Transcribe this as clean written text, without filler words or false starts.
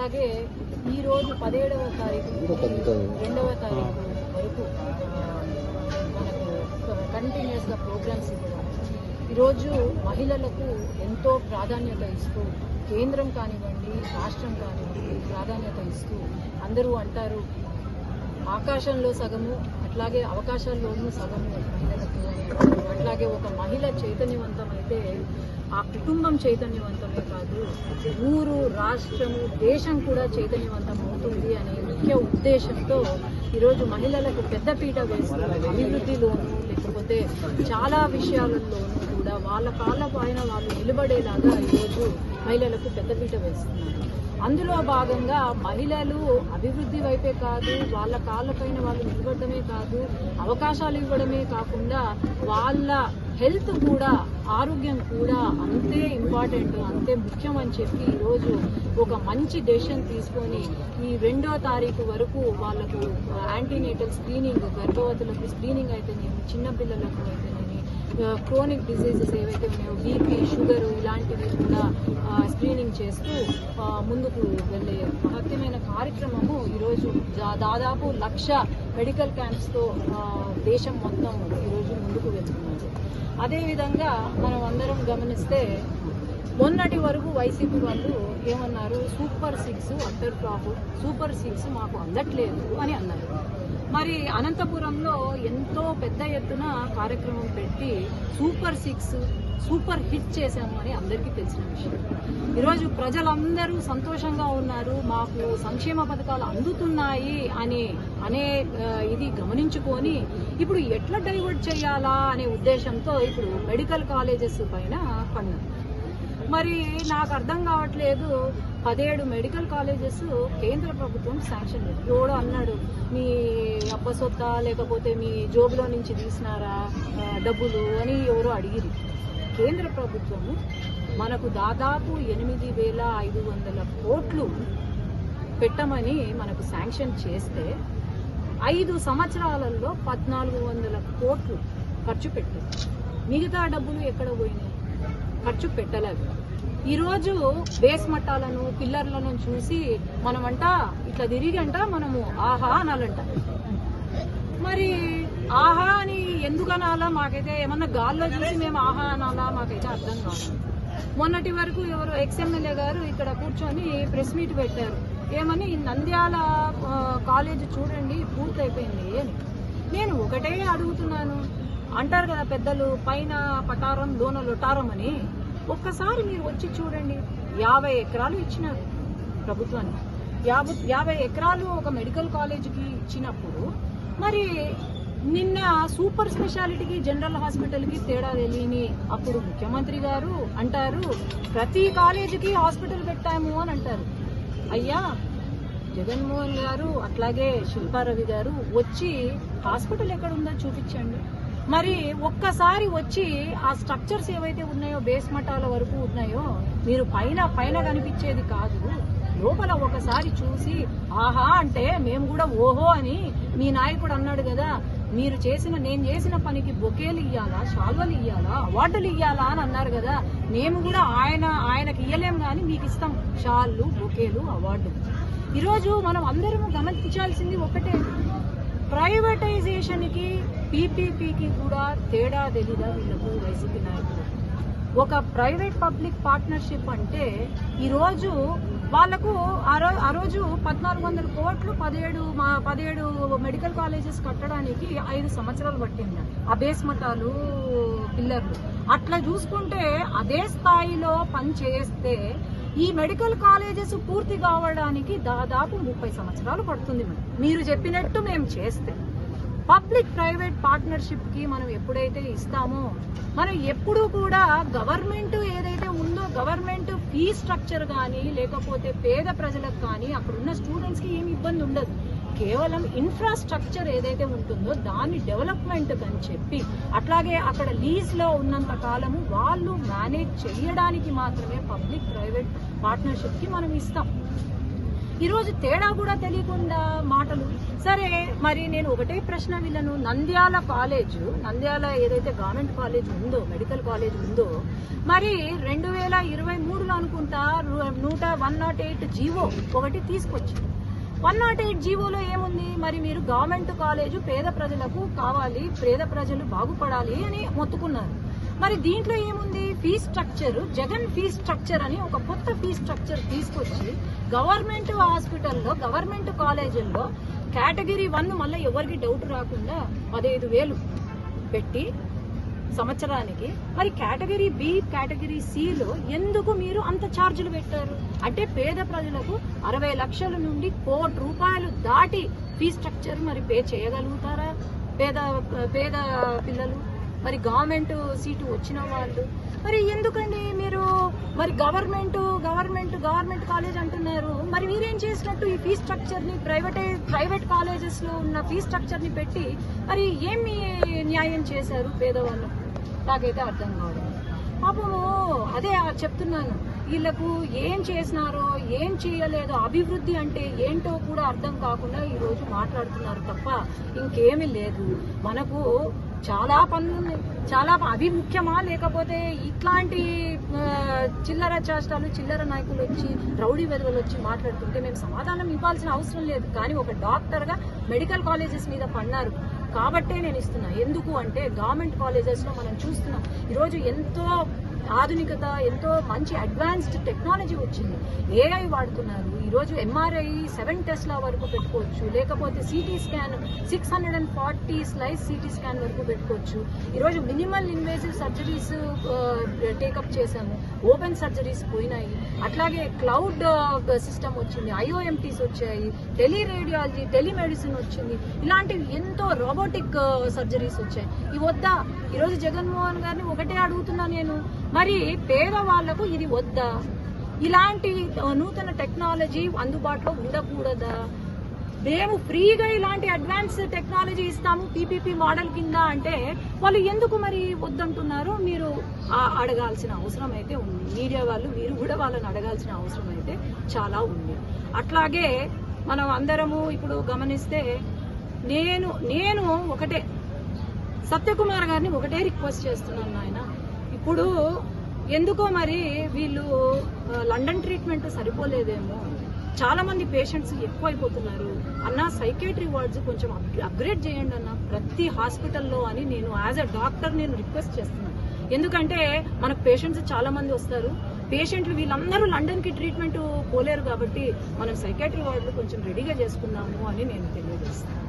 అట్లాగే ఈరోజు 17వ తారీఖు 2వ తారీఖు వరకు మనకు కంటిన్యూస్గా ప్రోగ్రామ్స్ ఇవ్వడం, ఈరోజు మహిళలకు ఎంతో ప్రాధాన్యత ఇస్తూ కేంద్రం కానివ్వండి రాష్ట్రం కానివ్వండి ప్రాధాన్యత ఇస్తూ అందరూ అంటారు ఆకాశంలో సగము అట్లాగే అవకాశాల్లోనూ సగము మహిళలకు అని అంటారు. అట్లాగే ఒక మహిళ చైతన్యవంతమైతే ఆ కుటుంబం చైతన్యవంతమే కాదు ఊరు రాష్ట్రము దేశం కూడా చైతన్యవంతం అవుతుంది అనే ముఖ్య ఉద్దేశంతో ఈరోజు మహిళలకు పెద్దపీట వేస్తున్నారు. అభివృద్ధిలోనూ లేకపోతే చాలా విషయాలలోనూ కూడా వాళ్ళ కాళ్ళ పైన వాళ్ళు నిలబడేలాగా ఈరోజు మహిళలకు పెద్దపీట వేస్తున్నారు. అందులో భాగంగా మహిళలు అభివృద్ధి వైపే కాదు వాళ్ళ కాళ్ళపైన వాళ్ళు నిలబడమే కాదు అవకాశాలు ఇవ్వడమే కాకుండా వాళ్ళ హెల్త్ కూడా ఆరోగ్యం కూడా అంతే ఇంపార్టెంట్ అంతే ముఖ్యం అని చెప్పి ఈరోజు ఒక మంచి డెసిషన్ తీసుకొని ఈ 2వ తారీఖు వరకు వాళ్ళకు యాంటీనేటల్ స్క్రీనింగ్ గర్భవతులకు స్క్రీనింగ్ అయితేనేమి చిన్నపిల్లలకు అయితేనేమి క్రోనిక్ డిసీజెస్ ఏవైతే ఉన్నాయో బీపీ షుగరు ఇలాంటివి కూడా స్క్రీనింగ్ చేస్తూ ముందుకు వెళ్ళే మహత్యమైన కార్యక్రమము ఈరోజు దాదాపు 1,00,000 మెడికల్ క్యాంప్స్తో దేశం మొత్తం ఈరోజు ముందుకు వెళ్తున్నారు. అదేవిధంగా మనం అందరం గమనిస్తే మొన్నటి వరకు వైసీపీ వాళ్ళు ఏమన్నారు సూపర్ 6 అట్టర్ ఫ్లాప్ సూపర్ 6 మాకు అందట్లేదు అని అన్నారు. మరి అనంతపురంలో ఎంతో పెద్ద ఎత్తున కార్యక్రమం పెట్టి సూపర్ 6 సూపర్ హిట్ చేశాము అని అందరికీ తెలిసిన విషయం. ఈరోజు ప్రజలందరూ సంతోషంగా ఉన్నారు మాకు సంక్షేమ పథకాలు అందుతున్నాయి అనే ఇది గమనించుకొని ఇప్పుడు ఎట్లా డైవర్ట్ చేయాలా అనే ఉద్దేశంతో ఇప్పుడు మెడికల్ కాలేజెస్ పైన పన్నారు. మరి నాకు అర్థం కావట్లేదు 17 మెడికల్ కాలేజెస్ కేంద్ర ప్రభుత్వం శాంక్షన్ లేదు. ఎవడో అన్నాడు మీ అబ్బసొత్త లేకపోతే మీ జోబులో నుంచి తీసినారా డబ్బులు అని ఎవరో అడిగిరి. కేంద్ర ప్రభుత్వము మనకు దాదాపు 8,500 కోట్లు పెట్టమని మనకు శాంక్షన్ చేస్తే 5 సంవత్సరాలలో 1,400 కోట్లు ఖర్చు పెట్టారు. మిగతా డబ్బులు ఎక్కడ పోయినాయి? ఖర్చు పెట్టలేదు. ఈరోజు బేస్ మట్టాలను పిల్లర్లను చూసి మనమంట ఇట్లా తిరిగంట మనము ఆహా అనాలంట. మరి ఆహా అని ఎందుకు అనాలా మాకైతే ఏమన్నా గాల్లో చూసి మేము ఆహా అనాలా మాకైతే అర్థం కాదు. మొన్నటి వరకు ఎవరు ఎక్స్ఎమ్మెల్యే గారు ఇక్కడ కూర్చొని ప్రెస్ మీట్ పెట్టారు. ఏమని నంద్యాల కాలేజ్ చూడండి పూర్తయిపోయింది అని. నేను ఒకటే అడుగుతున్నాను. అంటారు కదా పెద్దలు పైన పటారం లోన లొటారం అని. ఒక్కసారి మీరు వచ్చి చూడండి 50 ఎకరాలు ఇచ్చినారు ప్రభుత్వానికి. 50 ఎకరాలు ఒక మెడికల్ కాలేజీకి ఇచ్చినప్పుడు మరి నిన్న సూపర్ స్పెషాలిటీకి జనరల్ హాస్పిటల్కి తేడా తెలియని అప్పుడు ముఖ్యమంత్రి గారు అంటారు ప్రతి కాలేజీకి హాస్పిటల్ పెట్టాము అని అంటారు. అయ్యా జగన్మోహన్ గారు అట్లాగే శిల్పారవి గారు వచ్చి హాస్పిటల్ ఎక్కడ ఉందో చూపించండి. మరి ఒక్కసారి వచ్చి ఆ స్ట్రక్చర్స్ ఏవైతే ఉన్నాయో బేస్ మఠాల వరకు ఉన్నాయో మీరు పైన కనిపించేది కాదు లోపల ఒకసారి చూసి ఆహా అంటే మేము కూడా ఓహో అని మీ నాయకుడు అన్నాడు కదా నేను చేసిన పనికి బొకేలు ఇయ్యాలా శాల్వలు ఇయ్యాలా అవార్డులు ఇయ్యాలా అని అన్నారు కదా. మేము కూడా ఆయనకి ఇయ్యలేం కానీ మీకు ఇస్తాం షాళ్ళు బొకేలు అవార్డులు. ఈరోజు మనం అందరము గమనించాల్సింది ఒకటే ప్రైవేటైజేషన్కి పీపీపీకి కూడా తేడా తెలీదా వీళ్ళకు వైసీపీ నాయకులు. ఒక ప్రైవేట్ పబ్లిక్ పార్ట్నర్షిప్ అంటే ఈరోజు వాళ్లకు ఆ రోజు 1,400 కోట్లు 17 మెడికల్ కాలేజెస్ కట్టడానికి 5 సంవత్సరాలు పట్టింది. ఆ బేస్ మఠాలు పిల్లర్లు అట్లా చూసుకుంటే అదే స్థాయిలో పనిచేస్తే ఈ మెడికల్ కాలేజెస్ పూర్తి కావడానికి దాదాపు 30 సంవత్సరాలు పడుతుంది. మీరు చెప్పినట్టు మేము చేస్తే పబ్లిక్ ప్రైవేట్ పార్ట్నర్షిప్ కి మనం ఎప్పుడైతే ఇస్తామో మనం ఎప్పుడూ కూడా గవర్నమెంట్ ఏదైతే ఉందో గవర్నమెంట్ ఫీ స్ట్రక్చర్ కానీ లేకపోతే పేద ప్రజలకు కానీ అక్కడున్న స్టూడెంట్స్ కి ఏమి ఇబ్బంది ఉండదు. కేవలం ఇన్ఫ్రాస్ట్రక్చర్ ఏదైతే ఉంటుందో దాన్ని డెవలప్మెంట్ అని చెప్పి అట్లాగే అక్కడ లీజ్ లో ఉన్నంత కాలము వాళ్ళు మేనేజ్ చేయడానికి మాత్రమే పబ్లిక్ ప్రైవేట్ పార్ట్నర్షిప్ కి మనం ఇస్తాం. ఈరోజు తేడా కూడా తెలియకుండా మాటలు. సరే, మరి నేను ఒకటే ప్రశ్న వీళ్ళను, నంద్యాల ఏదైతే గవర్నమెంట్ కాలేజ్ ఉందో, మెడికల్ కాలేజ్ ఉందో, మరి 2023లో అనుకుంటా 108 జీవో ఒకటి తీసుకొచ్చింది. 108 జీవోలో ఏముంది? మరి మీరు గవర్నమెంట్ కాలేజు పేద ప్రజలకు కావాలి, పేద ప్రజలు బాగుపడాలి అని మొత్తుకున్నారు. మరి దీంట్లో ఏముంది? Fees structure, Jagan fees structure అని ఒక కొత్త ఫీజ్ స్ట్రక్చర్ తీసుకొచ్చి గవర్నమెంట్ హాస్పిటల్లో, గవర్నమెంట్ కాలేజీల్లో కేటగిరీ 1 మళ్ళీ ఎవరికి డౌట్ రాకుండా 15,000 పెట్టి సంవత్సరానికి, మరి కేటగిరీ బి, కేటగిరీ సిలో ఎందుకు మీరు అంత ఛార్జీలు పెట్టారు? అంటే పేద ప్రజలకు 60 లక్షల నుండి 1 కోటి రూపాయలు దాటి ఫీజ్ స్ట్రక్చర్ మరి పే చేయగలుగుతారా పేద పిల్లలు? మరి గవర్నమెంట్ సీటు వచ్చిన వాళ్ళు మరి ఎందుకండి మీరు మరి గవర్నమెంట్ కాలేజ్ అంటున్నారు? మరి మీరేం చేసినట్టు ఈ ఫీజ్ స్ట్రక్చర్ ని ప్రైవేట్ కాలేజెస్ లో ఉన్న ఫీజ్ స్ట్రక్చర్ ని పెట్టి మరి ఏమి న్యాయం చేశారు పేదవాళ్ళు? నాకైతే అర్థం కాదు. పాపము అదే చెప్తున్నాను, వీళ్ళకు ఏం చేసినారో ఏం చేయలేదో, అభివృద్ధి అంటే ఏంటో కూడా అర్థం కాకుండా ఈరోజు మాట్లాడుతున్నారు తప్ప ఇంకేమీ లేదు. మనకు చాలా పనులు ఉన్నాయి. అవి ముఖ్యమా? లేకపోతే ఇట్లాంటి చిల్లర చేష్టాలు, చిల్లర నాయకులు వచ్చి, రౌడీ వెధవలు వచ్చి మాట్లాడుతుంటే మేము సమాధానం ఇవ్వాల్సిన అవసరం లేదు. కానీ ఒక డాక్టర్గా మెడికల్ కాలేజెస్ మీద పన్నారు కాబట్టే నేను ఇస్తున్నా. ఎందుకు అంటే గవర్నమెంట్ కాలేజెస్లో మనం చూస్తున్నాం ఈరోజు ఎంతో ఆధునికత, ఎంతో మంచి అడ్వాన్స్డ్ టెక్నాలజీ వచ్చింది. ఏఐ వాడుతున్నారు. ఈరోజు MRI 7 టెస్ట్ల వరకు పెట్టుకోవచ్చు, లేకపోతే CT scan 640 slice CT scan వరకు పెట్టుకోవచ్చు. ఈరోజు మినిమల్ ఇన్వేసివ్ సర్జరీస్ టేకప్ చేశాము, ఓపెన్ సర్జరీస్ పోయినాయి. అట్లాగే క్లౌడ్ సిస్టమ్ వచ్చింది, IOMTs వచ్చాయి, టెలిరేడియాలజీ, టెలిమెడిసిన్ వచ్చింది. ఇలాంటివి ఎంతో రోబోటిక్ సర్జరీస్ వచ్చాయి. ఇవి వద్దా? ఈరోజు జగన్మోహన్ గారిని ఒకటే అడుగుతున్నా నేను, మరి పేదవాళ్లకు ఇది వద్దా? ఇలాంటి నూతన టెక్నాలజీ అందుబాటులో ఉండకూడదా? మేము ఫ్రీగా ఇలాంటి అడ్వాన్స్ టెక్నాలజీ ఇస్తాము PPP మోడల్ కింద అంటే వాళ్ళు ఎందుకు మరి వద్దంటున్నారు? మీరు అడగాల్సిన అవసరం అయితే ఉంది. మీడియా వాళ్ళు మీరు కూడా వాళ్ళని అడగాల్సిన అవసరం అయితే చాలా ఉంది. అట్లాగే మనం అందరము ఇప్పుడు గమనిస్తే నేను ఒకటే సత్యకుమార్ గారిని ఒకటే రిక్వెస్ట్ చేస్తున్నాను. ఆయన ఇప్పుడు ఎందుకో మరి వీళ్ళు లండన్ ట్రీట్మెంట్ సరిపోలేదేమో, చాలా మంది పేషెంట్స్ ఎక్కువైపోతున్నారు అన్న, సైకేట్రీ వార్డ్స్ కొంచెం అప్గ్రేడ్ చేయండి అన్న ప్రతి హాస్పిటల్లో అని నేను యాజ్ అ డాక్టర్ నేను రిక్వెస్ట్ చేస్తున్నాను. ఎందుకంటే మనకు పేషెంట్స్ చాలా మంది వస్తారు, పేషెంట్లు వీళ్ళందరూ లండన్కి ట్రీట్మెంట్ పోలేరు కాబట్టి మనం సైకాట్రీ వార్డులు కొంచెం రెడీగా చేసుకున్నాము అని నేను తెలియజేస్తాను.